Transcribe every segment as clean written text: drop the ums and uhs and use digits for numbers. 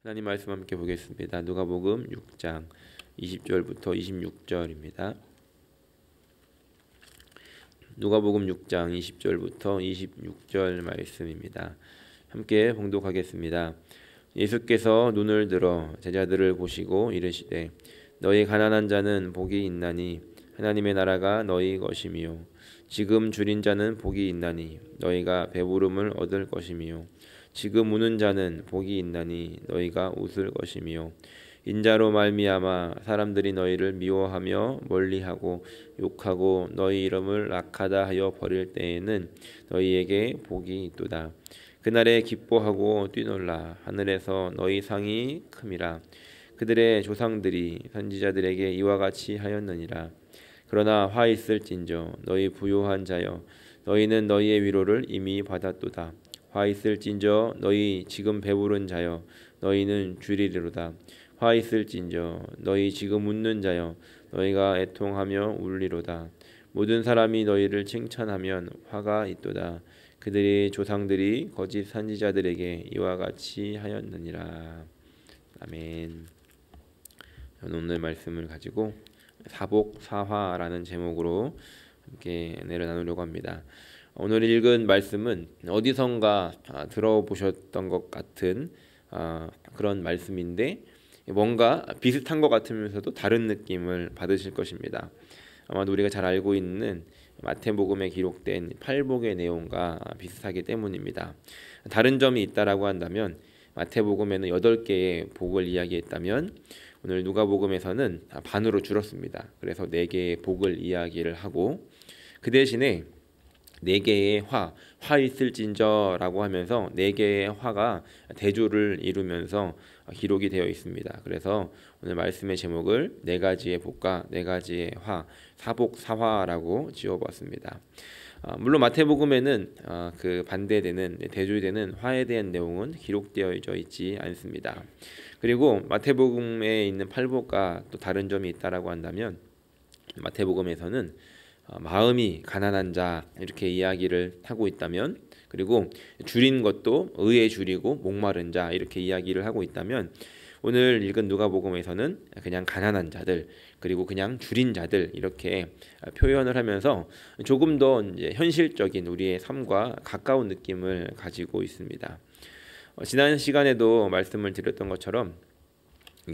하나님 말씀 함께 보겠습니다. 누가복음 6장 20절부터 26절입니다. 누가복음 6장 20절부터 26절 말씀입니다. 함께 봉독하겠습니다. 예수께서 눈을 들어 제자들을 보시고 이르시되 너희 가난한 자는 복이 있나니 하나님의 나라가 너희 것이미요 지금 줄인 자는 복이 있나니 너희가 배부름을 얻을 것이미요 지금 우는 자는 복이 있나니 너희가 웃을 것이미요 인자로 말미암아 사람들이 너희를 미워하며 멀리하고 욕하고 너희 이름을 악하다 하여 버릴 때에는 너희에게 복이 있도다. 그날에 기뻐하고 뛰놀라 하늘에서 너희 상이 큼이라. 그들의 조상들이 선지자들에게 이와 같이 하였느니라. 그러나 화 있을진저 너희 부요한 자여 너희는 너희의 위로를 이미 받았도다. 화 있을진저 너희 지금 배부른 자여 너희는 줄이리로다. 화 있을진저 너희 지금 웃는 자여 너희가 애통하며 울리로다. 모든 사람이 너희를 칭찬하면 화가 있도다. 그들의 조상들이 거짓 선지자들에게 이와 같이 하였느니라. 아멘. 저는 오늘 말씀을 가지고 사복사화라는 제목으로 함께 내려나누려고 합니다. 오늘 읽은 말씀은 어디선가 들어보셨던 것 같은 그런 말씀인데 뭔가 비슷한 것 같으면서도 다른 느낌을 받으실 것입니다. 아마도 우리가 잘 알고 있는 마태복음에 기록된 팔복의 내용과 비슷하기 때문입니다. 다른 점이 있다라고 한다면 마태복음에는 8개의 복을 이야기했다면 오늘 누가복음에서는 반으로 줄었습니다. 그래서 4개의 복을 이야기를 하고 그 대신에 4개의 화 있을진저라고 하면서 4개의 화가 대조를 이루면서 기록이 되어 있습니다. 그래서 오늘 말씀의 제목을 4가지의 복과 4가지의 화, 사복사화라고 지어봤습니다. 물론 마태복음에는 그 반대되는 대조되는 화에 대한 내용은 기록되어 있지 않습니다. 그리고 마태복음에 있는 팔복과 또 다른 점이 있다라고 한다면 마태복음에서는 마음이 가난한 자 이렇게 이야기를 하고 있다면 그리고 줄인 것도 의에 줄이고 목마른 자 이렇게 이야기를 하고 있다면 오늘 읽은 누가복음에서는 그냥 가난한 자들 그리고 그냥 줄인 자들 이렇게 표현을 하면서 조금 더 이제 현실적인 우리의 삶과 가까운 느낌을 가지고 있습니다. 지난 시간에도 말씀을 드렸던 것처럼 이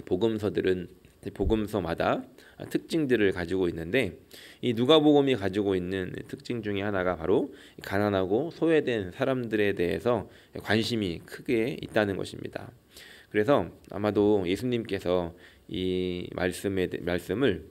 복음서마다 특징들을 가지고 있는데 이 누가복음이 가지고 있는 특징 중에 하나가 바로 가난하고 소외된 사람들에 대해서 관심이 크게 있다는 것입니다. 그래서 아마도 예수님께서 이 말씀을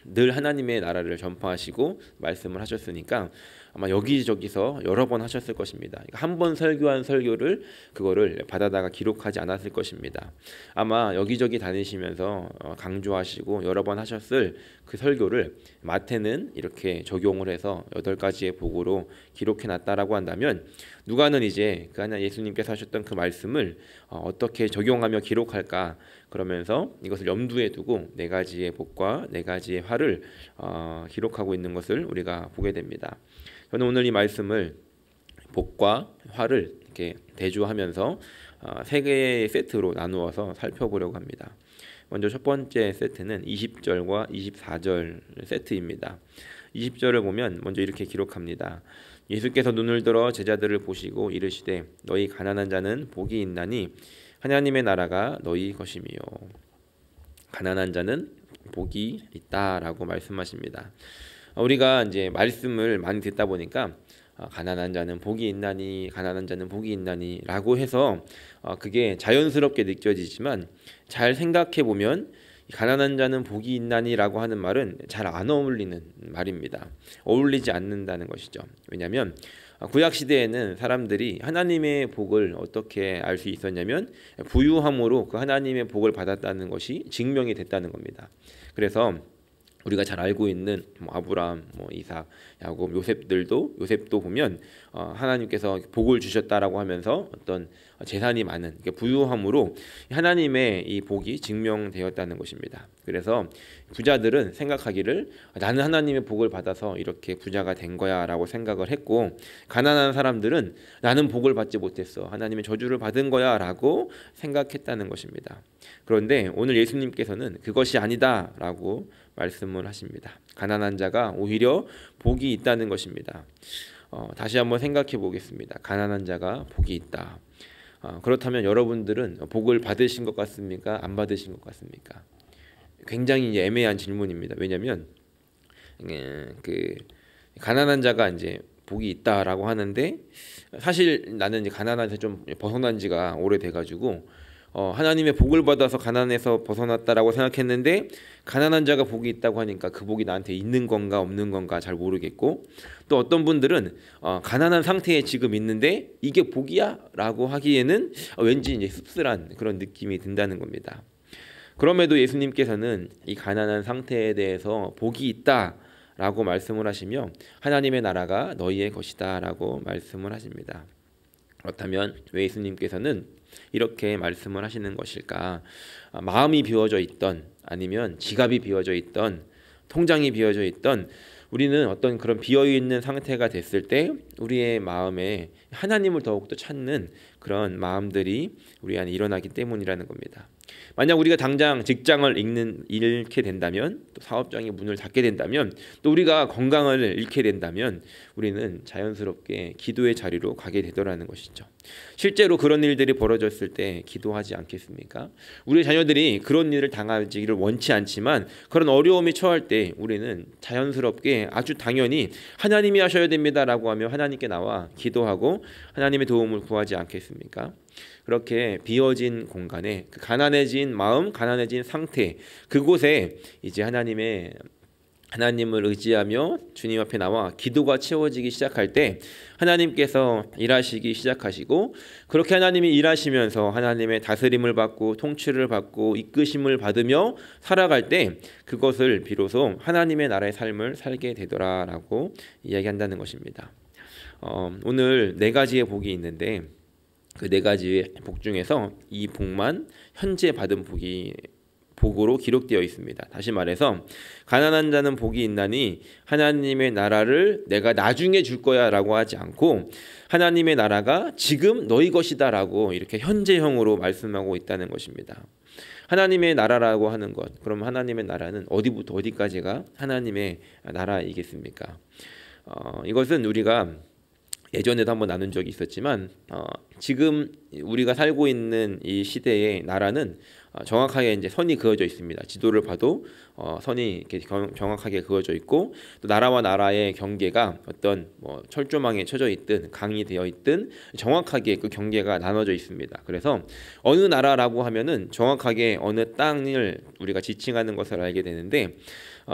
늘 하나님의 나라를 전파하시고 말씀을 하셨으니까 아마 여기저기서 여러 번 하셨을 것입니다. 한 번 설교한 설교를 그거를 받아다가 기록하지 않았을 것입니다. 아마 여기저기 다니시면서 강조하시고 여러 번 하셨을 그 설교를 마태는 이렇게 적용을 해서 8가지의 복으로 기록해놨다라고 한다면 누가는 이제 그 하나 예수님께서 하셨던 그 말씀을 어떻게 적용하며 기록할까 그러면서 이것을 염두에 두고 4가지의 복과 4가지의 화를 기록하고 있는 것을 우리가 보게 됩니다. 저는 오늘 이 말씀을 복과 화를 이렇게 대조하면서 3개의 세트로 나누어서 살펴보려고 합니다. 먼저 첫 번째 세트는 20절과 24절 세트입니다. 20절을 보면 먼저 이렇게 기록합니다. 예수께서 눈을 들어 제자들을 보시고 이르시되 너희 가난한 자는 복이 있나니 하나님의 나라가 너희 것이미요. 가난한 자는 복이 있다라고 말씀하십니다. 우리가 이제 말씀을 많이 듣다 보니까 가난한 자는 복이 있나니 가난한 자는 복이 있나니라고 해서 그게 자연스럽게 느껴지지만 잘 생각해 보면 가난한 자는 복이 있나니라고 하는 말은 잘 안 어울리는 말입니다. 어울리지 않는다는 것이죠. 왜냐하면 구약 시대에는 사람들이 하나님의 복을 어떻게 알 수 있었냐면 부유함으로 그 하나님의 복을 받았다는 것이 증명이 됐다는 겁니다. 그래서 우리가 잘 알고 있는 아브라함, 이삭, 야곱, 요셉도 보면 하나님께서 복을 주셨다라고 하면서 어떤 재산이 많은, 부유함으로 하나님의 이 복이 증명되었다는 것입니다. 그래서 부자들은 생각하기를 나는 하나님의 복을 받아서 이렇게 부자가 된 거야 라고 생각을 했고, 가난한 사람들은 나는 복을 받지 못했어, 하나님의 저주를 받은 거야 라고 생각했다는 것입니다. 그런데 오늘 예수님께서는 그것이 아니다 라고 말씀을 하십니다. 가난한 자가 오히려 복이 있다는 것입니다. 다시 한번 생각해 보겠습니다. 가난한 자가 복이 있다. 그렇다면 여러분들은 복을 받으신 것 같습니까? 안 받으신 것 같습니까? 굉장히 이제 애매한 질문입니다. 왜냐하면 그 가난한 자가 이제 복이 있다라고 하는데, 사실 나는 이제 가난한데 좀 벗어난 지가 오래돼가지고 하나님의 복을 받아서 가난에서 벗어났다라고 생각했는데, 가난한 자가 복이 있다고 하니까 그 복이 나한테 있는 건가 없는 건가 잘 모르겠고, 또 어떤 분들은 가난한 상태에 지금 있는데 이게 복이야? 라고 하기에는 왠지 이제 씁쓸한 그런 느낌이 든다는 겁니다. 그럼에도 예수님께서는 이 가난한 상태에 대해서 복이 있다 라고 말씀을 하시며 하나님의 나라가 너희의 것이다 라고 말씀을 하십니다. 그렇다면 왜 예수님께서는 이렇게 말씀을 하시는 것일까? 마음이 비워져 있던, 아니면 지갑이 비워져 있던, 통장이 비워져 있던 우리는 어떤 그런 비어있는 상태가 됐을 때 우리의 마음에 하나님을 더욱더 찾는 그런 마음들이 우리 안에 일어나기 때문이라는 겁니다. 만약 우리가 당장 직장을 잃게 된다면, 또 사업장의 문을 닫게 된다면, 또 우리가 건강을 잃게 된다면 우리는 자연스럽게 기도의 자리로 가게 되더라는 것이죠. 실제로 그런 일들이 벌어졌을 때 기도하지 않겠습니까? 우리 자녀들이 그런 일을 당하기를 원치 않지만 그런 어려움이 처할 때 우리는 자연스럽게 아주 당연히 하나님이 하셔야 됩니다라고 하며 하나님께 나와 기도하고 하나님의 도움을 구하지 않겠습니까? 그렇게 비어진 공간에, 그 가난해진 마음, 가난해진 상태, 그곳에 이제 하나님을 의지하며 주님 앞에 나와 기도가 채워지기 시작할 때 하나님께서 일하시기 시작하시고, 그렇게 하나님이 일하시면서 하나님의 다스림을 받고 통치를 받고 이끄심을 받으며 살아갈 때 그것을 비로소 하나님의 나라의 삶을 살게 되더라라고 이야기한다는 것입니다. 오늘 4가지의 복이 있는데 그 4가지의 복 중에서 이 복만 현재 받은 복으로 기록되어 있습니다. 다시 말해서 가난한 자는 복이 있나니 하나님의 나라를 내가 나중에 줄 거야 라고 하지 않고 하나님의 나라가 지금 너희 것이다 라고 이렇게 현재형으로 말씀하고 있다는 것입니다. 하나님의 나라라고 하는 것, 그럼 하나님의 나라는 어디부터 어디까지가 하나님의 나라이겠습니까? 이것은 우리가 예전에도 한번 나눈 적이 있었지만 지금 우리가 살고 있는 이 시대의 나라는 정확하게 이제 선이 그어져 있습니다. 지도를 봐도 선이 이렇게 정확하게 그어져 있고, 또 나라와 나라의 경계가 어떤 철조망에 쳐져 있든 강이 되어 있든 정확하게 그 경계가 나눠져 있습니다. 그래서 어느 나라라고 하면은 정확하게 어느 땅을 우리가 지칭하는 것을 알게 되는데,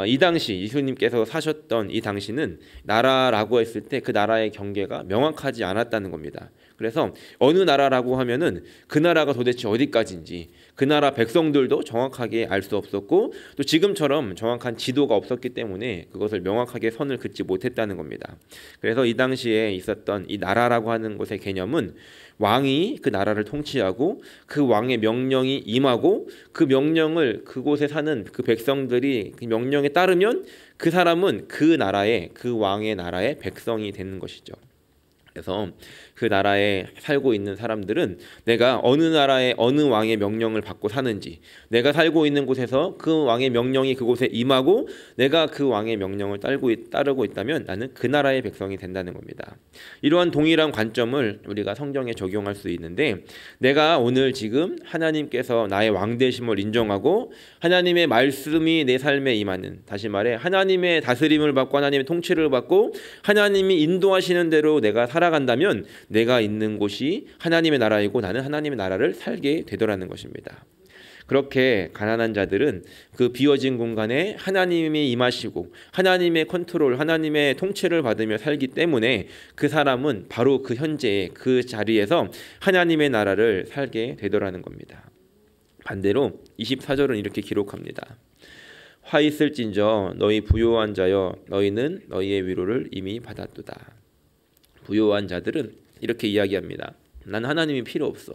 이 당시 예수님께서 사셨던 이 당시는 나라라고 했을 때 그 나라의 경계가 명확하지 않았다는 겁니다. 그래서 어느 나라라고 하면은 그 나라가 도대체 어디까지인지 그 나라 백성들도 정확하게 알 수 없었고, 또 지금처럼 정확한 지도가 없었기 때문에 그것을 명확하게 선을 긋지 못했다는 겁니다. 그래서 이 당시에 있었던 이 나라라고 하는 것의 개념은 왕이 그 나라를 통치하고 그 왕의 명령이 임하고 그 명령을 그곳에 사는 그 백성들이 그 명령에 따르면 그 사람은 그 나라의, 그 왕의 나라의 백성이 되는 것이죠. 그래서 그 나라에 살고 있는 사람들은 내가 어느 나라의 어느 왕의 명령을 받고 사는지, 내가 살고 있는 곳에서 그 왕의 명령이 그곳에 임하고 내가 그 왕의 명령을 따르고 있다면 나는 그 나라의 백성이 된다는 겁니다. 이러한 동일한 관점을 우리가 성경에 적용할 수 있는데, 내가 오늘 지금 하나님께서 나의 왕되심을 인정하고 하나님의 말씀이 내 삶에 임하는, 다시 말해 하나님의 다스림을 받고 하나님의 통치를 받고 하나님이 인도하시는 대로 내가 살아간다면 내가 있는 곳이 하나님의 나라이고 나는 하나님의 나라를 살게 되더라는 것입니다. 그렇게 가난한 자들은 그 비워진 공간에 하나님이 임하시고 하나님의 컨트롤, 하나님의 통치를 받으며 살기 때문에 그 사람은 바로 그 현재의 그 자리에서 하나님의 나라를 살게 되더라는 겁니다. 반대로 24절은 이렇게 기록합니다. 화 있을진저 너희 부요한 자여 너희는 너희의 위로를 이미 받았도다. 부요한 자들은 이렇게 이야기합니다. 나는 하나님이 필요 없어.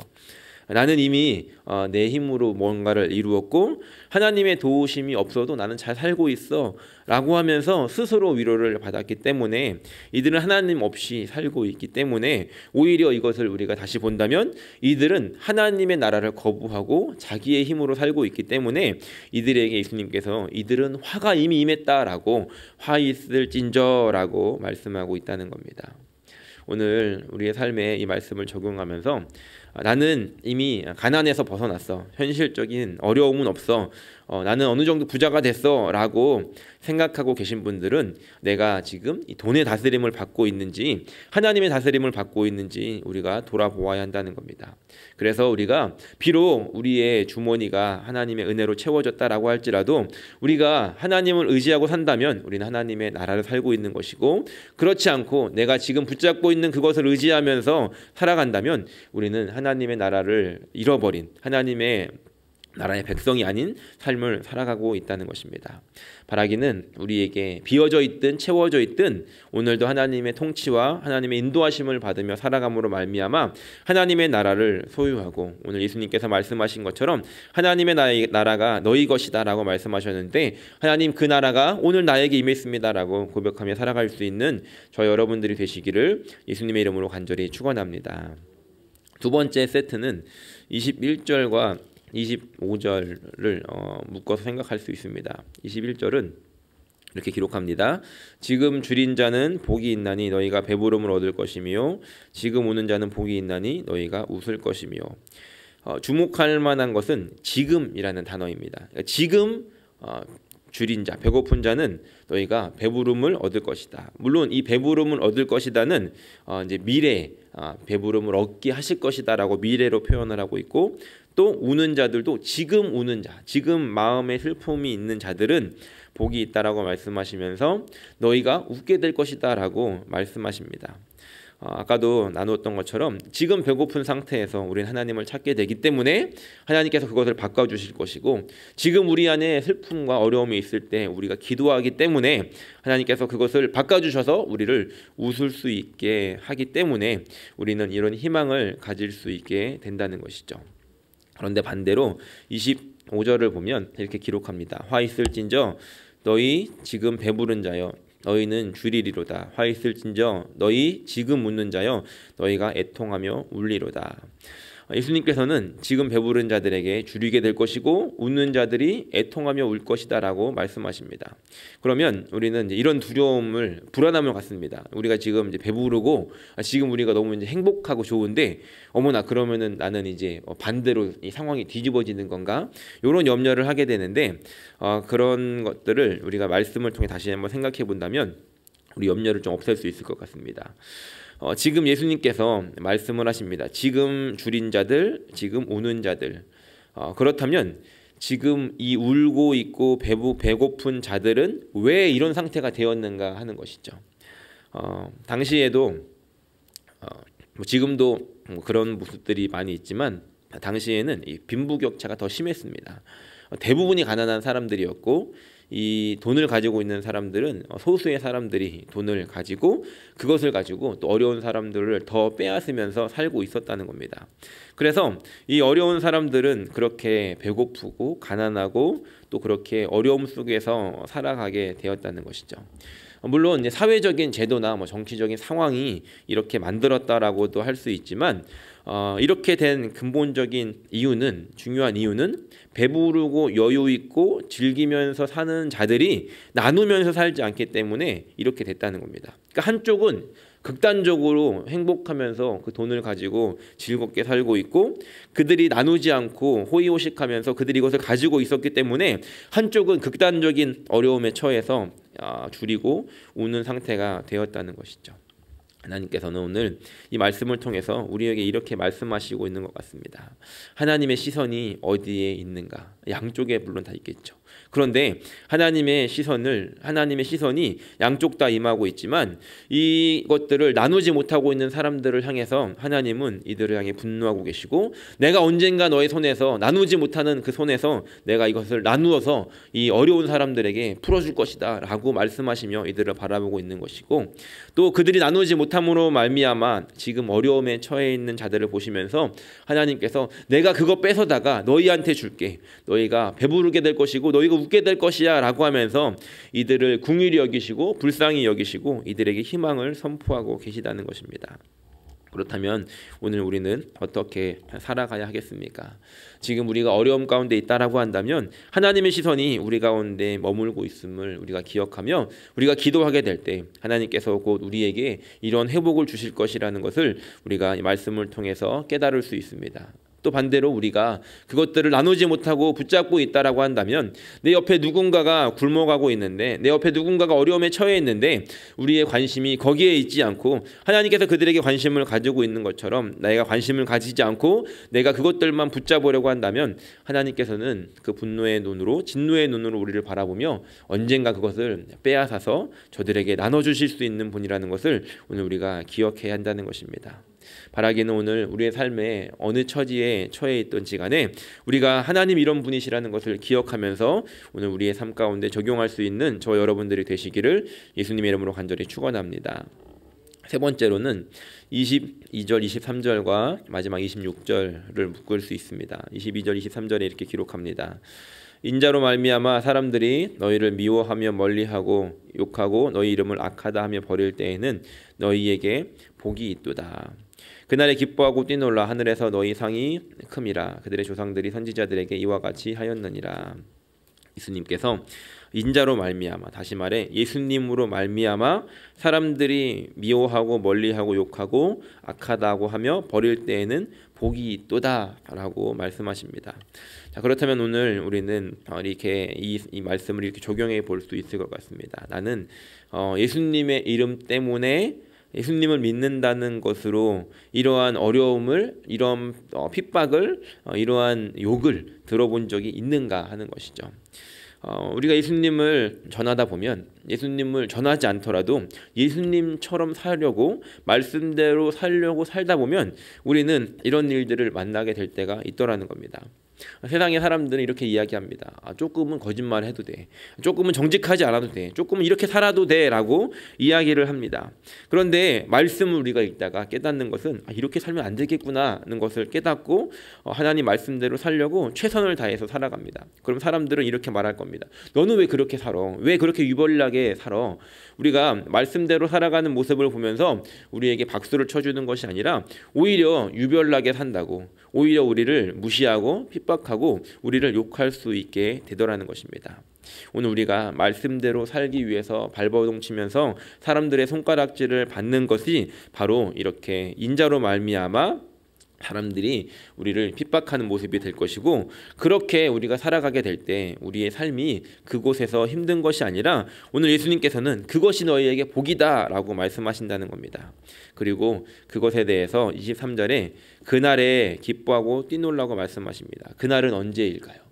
나는 이미 내 힘으로 뭔가를 이루었고 하나님의 도우심이 없어도 나는 잘 살고 있어 라고 하면서 스스로 위로를 받았기 때문에 이들은 하나님 없이 살고 있기 때문에 오히려 이것을 우리가 다시 본다면 이들은 하나님의 나라를 거부하고 자기의 힘으로 살고 있기 때문에 이들에게 예수님께서 이들은 화가 이미 임했다라고 화 있을진저라고 말씀하고 있다는 겁니다. 오늘 우리의 삶에 이 말씀을 적용하면서 나는 이미 가난에서 벗어났어. 현실적인 어려움은 없어. 나는 어느 정도 부자가 됐어 라고 생각하고 계신 분들은 내가 지금 이 돈의 다스림을 받고 있는지 하나님의 다스림을 받고 있는지 우리가 돌아보아야 한다는 겁니다. 그래서 우리가 비록 우리의 주머니가 하나님의 은혜로 채워졌다라고 할지라도 우리가 하나님을 의지하고 산다면 우리는 하나님의 나라를 살고 있는 것이고 그렇지 않고 내가 지금 붙잡고 있는 그것을 의지하면서 살아간다면 우리는 하나님의 나라를 잃어버린 하나님의 나라의 백성이 아닌 삶을 살아가고 있다는 것입니다. 바라기는 우리에게 비어져 있든 채워져 있든 오늘도 하나님의 통치와 하나님의 인도하심을 받으며 살아감으로 말미암아 하나님의 나라를 소유하고 오늘 예수님께서 말씀하신 것처럼 하나님의 나라가 너희 것이다 라고 말씀하셨는데 하나님 그 나라가 오늘 나에게 임했습니다 라고 고백하며 살아갈 수 있는 저 여러분들이 되시기를 예수님의 이름으로 간절히 축원합니다. 두 번째 세트는 21절과 25절을 묶어서 생각할 수 있습니다. 21절은 이렇게 기록합니다. 지금 줄인 자는 복이 있나니 너희가 배부름을 얻을 것이며 지금 우는 자는 복이 있나니 너희가 웃을 것이며 주목할 만한 것은 지금이라는 단어입니다. 그러니까 지금 줄인 자, 배고픈 자는 너희가 배부름을 얻을 것이다. 물론 이 배부름을 얻을 것이다는 이제 미래 배부름을 얻게 하실 것이다라고 미래로 표현을 하고 있고 또 우는 자들도 지금 우는 자, 지금 마음에 슬픔이 있는 자들은 복이 있다라고 말씀하시면서 너희가 웃게 될 것이다라고 말씀하십니다. 아까도 나누었던 것처럼 지금 배고픈 상태에서 우리는 하나님을 찾게 되기 때문에 하나님께서 그것을 바꿔주실 것이고 지금 우리 안에 슬픔과 어려움이 있을 때 우리가 기도하기 때문에 하나님께서 그것을 바꿔주셔서 우리를 웃을 수 있게 하기 때문에 우리는 이런 희망을 가질 수 있게 된다는 것이죠. 그런데 반대로 25절을 보면 이렇게 기록합니다. 화 있을진저 너희 지금 배부른 자여 너희는 줄이리로다. 화 있을진저 너희 지금 웃는 자여 너희가 애통하며 울리로다. 예수님께서는 지금 배부른 자들에게 줄이게 될 것이고 웃는 자들이 애통하며 울 것이다 라고 말씀하십니다. 그러면 우리는 이제 이런 두려움을 불안함을 갖습니다. 우리가 지금 이제 배부르고 지금 우리가 너무 이제 행복하고 좋은데 어머나 그러면은 나는 이제 반대로 이 상황이 뒤집어지는 건가? 이런 염려를 하게 되는데 그런 것들을 우리가 말씀을 통해 다시 한번 생각해 본다면 우리 염려를 좀 없앨 수 있을 것 같습니다. 지금 예수님께서 말씀을 하십니다. 지금 줄인 자들, 지금 우는 자들. 그렇다면 지금 이 울고 있고 배고픈 자들은 왜 이런 상태가 되었는가 하는 것이죠. 당시에도 지금도 그런 모습들이 많이 있지만 당시에는 이 빈부격차가 더 심했습니다. 대부분이 가난한 사람들이었고 이 돈을 가지고 있는 사람들은 소수의 사람들이 돈을 가지고 그것을 가지고 또 어려운 사람들을 더 빼앗으면서 살고 있었다는 겁니다. 그래서 이 어려운 사람들은 그렇게 배고프고 가난하고 또 그렇게 어려움 속에서 살아가게 되었다는 것이죠. 물론 이제 사회적인 제도나 정치적인 상황이 이렇게 만들었다라고도 할 수 있지만 이렇게 된 근본적인 이유는 중요한 이유는 배부르고 여유 있고 즐기면서 사는 자들이 나누면서 살지 않기 때문에 이렇게 됐다는 겁니다. 그러니까 한쪽은 극단적으로 행복하면서 그 돈을 가지고 즐겁게 살고 있고 그들이 나누지 않고 호의호식하면서 그들이 이것을 가지고 있었기 때문에 한쪽은 극단적인 어려움에 처해서 줄이고 우는 상태가 되었다는 것이죠. 하나님께서는 오늘 이 말씀을 통해서 우리에게 이렇게 말씀하시고 있는 것 같습니다. 하나님의 시선이 어디에 있는가? 양쪽에 물론 다 있겠죠. 그런데 하나님의 시선이 양쪽 다 임하고 있지만 이것들을 나누지 못하고 있는 사람들을 향해서 하나님은 이들을 향해 분노하고 계시고, 내가 언젠가 너의 손에서, 나누지 못하는 그 손에서 내가 이것을 나누어서 이 어려운 사람들에게 풀어줄 것이다 라고 말씀하시며 이들을 바라보고 있는 것이고, 또 그들이 나누지 못함으로 말미암아 지금 어려움에 처해 있는 자들을 보시면서 하나님께서 내가 그거 뺏어다가 너희한테 줄게, 너희가 배부르게 될 것이고 너희가 웃게 될 것이야 라고 하면서 이들을 긍휼히 여기시고 불쌍히 여기시고 이들에게 희망을 선포하고 계시다는 것입니다. 그렇다면 오늘 우리는 어떻게 살아가야 하겠습니까? 지금 우리가 어려움 가운데 있다라고 한다면 하나님의 시선이 우리 가운데 머물고 있음을 우리가 기억하며 우리가 기도하게 될 때 하나님께서 곧 우리에게 이런 회복을 주실 것이라는 것을 우리가 이 말씀을 통해서 깨달을 수 있습니다. 또 반대로 우리가 그것들을 나누지 못하고 붙잡고 있다라고 한다면 내 옆에 누군가가 굶어가고 있는데, 내 옆에 누군가가 어려움에 처해 있는데 우리의 관심이 거기에 있지 않고 하나님께서 그들에게 관심을 가지고 있는 것처럼 내가 관심을 가지지 않고 내가 그것들만 붙잡으려고 한다면 하나님께서는 그 분노의 눈으로, 진노의 눈으로 우리를 바라보며 언젠가 그것을 빼앗아서 저들에게 나눠주실 수 있는 분이라는 것을 오늘 우리가 기억해야 한다는 것입니다. 바라기는 오늘 우리의 삶에 어느 처지에 처해 있던지 간에 우리가 하나님 이런 분이시라는 것을 기억하면서 오늘 우리의 삶 가운데 적용할 수 있는 저 여러분들이 되시기를 예수님의 이름으로 간절히 축원합니다. 세 번째로는 22절, 23절과 마지막 26절을 묶을 수 있습니다. 22절, 23절에 이렇게 기록합니다. 인자로 말미암아 사람들이 너희를 미워하며 멀리하고 욕하고 너희 이름을 악하다 하며 버릴 때에는 너희에게 복이 있도다. 그날에 기뻐하고 뛰놀라. 하늘에서 너희 상이 큼이라. 그들의 조상들이 선지자들에게 이와 같이 하였느니라. 예수님께서 인자로 말미암아, 다시 말해 예수님으로 말미암아 사람들이 미워하고 멀리하고 욕하고 악하다고 하며 버릴 때에는 복이 있도다 라고 말씀하십니다. 자, 그렇다면 오늘 우리는 이렇게 이 말씀을 이렇게 적용해 볼 수 있을 것 같습니다. 나는 예수님의 이름 때문에 예수님을 믿는다는 것으로 이러한 어려움을, 이런 핍박을, 이러한 욕을 들어본 적이 있는가 하는 것이죠. 우리가 예수님을 전하다 보면, 예수님을 전하지 않더라도 예수님처럼 살려고, 말씀대로 살려고 살다 보면 우리는 이런 일들을 만나게 될 때가 있더라는 겁니다. 세상의 사람들은 이렇게 이야기합니다. 조금은 거짓말해도 돼, 조금은 정직하지 않아도 돼, 조금은 이렇게 살아도 돼 라고 이야기를 합니다. 그런데 말씀을 우리가 읽다가 깨닫는 것은 이렇게 살면 안 되겠구나 하는 것을 깨닫고 하나님 말씀대로 살려고 최선을 다해서 살아갑니다. 그럼 사람들은 이렇게 말할 겁니다. 너는 왜 그렇게 살아? 왜 그렇게 유별나게 살아? 우리가 말씀대로 살아가는 모습을 보면서 우리에게 박수를 쳐주는 것이 아니라 오히려 유별나게 산다고, 오히려 우리를 무시하고 핍박하고 우리를 욕할 수 있게 되더라는 것입니다. 오늘 우리가 말씀대로 살기 위해서 발버둥 치면서 사람들의 손가락질을 받는 것이 바로 이렇게 인자로 말미암아 사람들이 우리를 핍박하는 모습이 될 것이고, 그렇게 우리가 살아가게 될 때 우리의 삶이 그곳에서 힘든 것이 아니라 오늘 예수님께서는 그것이 너희에게 복이다 라고 말씀하신다는 겁니다. 그리고 그것에 대해서 23절에 그날에 기뻐하고 뛰놀라고 말씀하십니다. 그날은 언제일까요?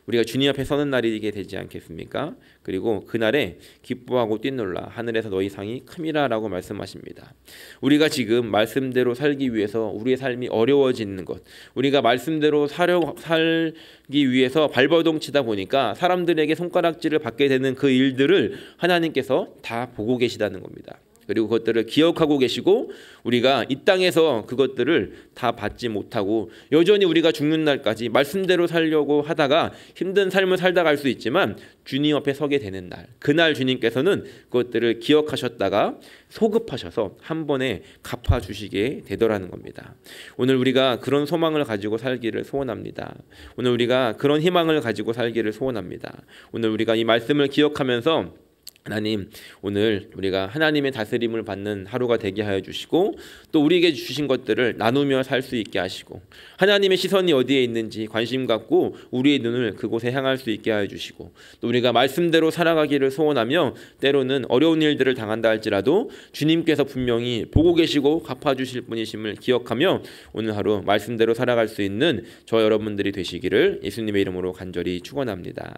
우리가 주님 앞에 서는 날이게 되지 않겠습니까? 그리고 그날에 기뻐하고 뛰놀라. 하늘에서 너희 상이 큼이라 라고 말씀하십니다. 우리가 지금 말씀대로 살기 위해서 우리의 삶이 어려워지는 것, 우리가 말씀대로 살기 위해서 발버둥 치다 보니까 사람들에게 손가락질을 받게 되는 그 일들을 하나님께서 다 보고 계시다는 겁니다. 그리고 그것들을 기억하고 계시고 우리가 이 땅에서 그것들을 다 받지 못하고 여전히 우리가 죽는 날까지 말씀대로 살려고 하다가 힘든 삶을 살다 갈 수 있지만 주님 앞에 서게 되는 날, 그날 주님께서는 그것들을 기억하셨다가 소급하셔서 한 번에 갚아주시게 되더라는 겁니다. 오늘 우리가 그런 소망을 가지고 살기를 소원합니다. 오늘 우리가 그런 희망을 가지고 살기를 소원합니다. 오늘 우리가 이 말씀을 기억하면서 하나님, 오늘 우리가 하나님의 다스림을 받는 하루가 되게 하여 주시고 또 우리에게 주신 것들을 나누며 살 수 있게 하시고 하나님의 시선이 어디에 있는지 관심 갖고 우리의 눈을 그곳에 향할 수 있게 하여 주시고 또 우리가 말씀대로 살아가기를 소원하며 때로는 어려운 일들을 당한다 할지라도 주님께서 분명히 보고 계시고 갚아주실 분이심을 기억하며 오늘 하루 말씀대로 살아갈 수 있는 저 여러분들이 되시기를 예수님의 이름으로 간절히 축원합니다.